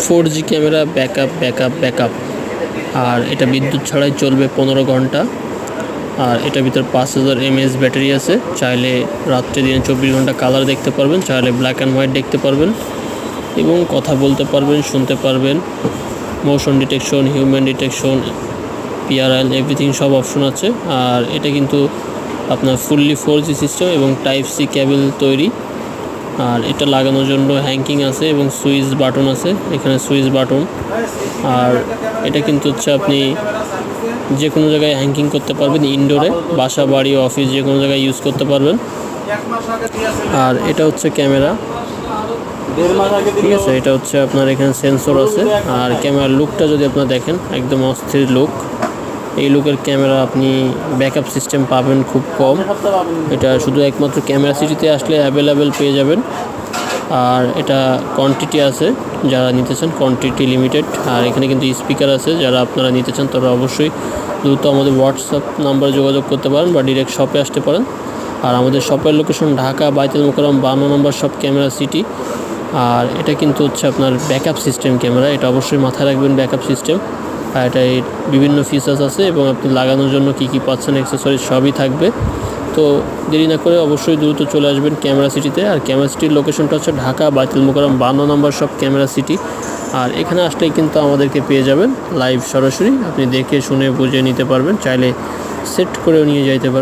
4G camera, backup. আর এটা বিদ্যুৎ ছাড়াই চলবে 15 ঘন্টা। আর এটার ভিতর 5000 mAh ব্যাটারি আছে। চাইলে রাত্রে দিনে 24 ঘন্টা কালার দেখতে পারবেন, চাইলে ব্ল্যাক অ্যান্ড হোয়াইট দেখতে পারবেন এবং কথা বলতে পারবেন, শুনতে পারবেন। Motion detection, human detection, PRL everything সব অপশন আছে। আর এটা কিন্তু আপনার ফুললি 4G সিস্টেম এবং Type-C কেবল তৈরি। আর এটা লাগানোর জন্য হ্যাঙ্কিং আছে এবং সুইচ বাটন আছে, এখানে সুইচ বাটন। আর এটা কিন্তু হচ্ছে আপনি যে কোনো জায়গায় হ্যাঙ্কিং করতে পারবেন, ইনডোরে, বাসা, বাড়ি, অফিস যে কোনো জায়গায় ইউজ করতে পারবেন। আর এটা হচ্ছে ক্যামেরা, ঠিক আছে। এটা হচ্ছে আপনার এখানে সেন্সর আছে। আর ক্যামেরার লুকটা যদি আপনারা দেখেন, একদম অস্থির লুক। এই লুকের ক্যামেরা আপনি ব্যাকআপ সিস্টেম পাবেন খুব কম। এটা শুধু একমাত্র ক্যামেরা সিটিতে আসলে অ্যাভেলেবেল পেয়ে যাবেন। আর এটা কোয়ান্টিটি আছে, যারা নিতে চান কোয়ান্টিটি লিমিটেড। আর এখানে কিন্তু স্পিকার আছে, যারা আপনারা নিতে চান তারা অবশ্যই দ্রুত আমাদের হোয়াটসঅ্যাপ নাম্বারে যোগাযোগ করতে পারেন বা ডিরেক্ট শপে আসতে পারেন। আর আমাদের শপের লোকেশন ঢাকা বাইতুল মোকাররম 52 নম্বর শপ, ক্যামেরা সিটি। আর এটা কিন্তু হচ্ছে আপনার ব্যাকআপ সিস্টেম ক্যামেরা, এটা অবশ্যই মাথায় রাখবেন, ব্যাকআপ সিস্টেম। আর এটায় বিভিন্ন ফিচার্স আছে এবং আপনি লাগানোর জন্য কী পাচ্ছেন অ্যাক্সেসরিজ সবই থাকবে। তো দেরি না করে অবশ্যই দ্রুত চলে আসবেন ক্যামেরা সিটিতে। আর ক্যামেরা সিটির লোকেশনটা হচ্ছে ঢাকা বাইতুল মোকাররম 52 নম্বর শপ, ক্যামেরা সিটি। আর এখানে আসলেই কিন্তু আমাদেরকে পেয়ে যাবেন লাইভ, সরাসরি আপনি দেখে শুনে বুঝে নিতে পারবেন, চাইলে সেট করেও নিয়ে যাইতে পারবেন।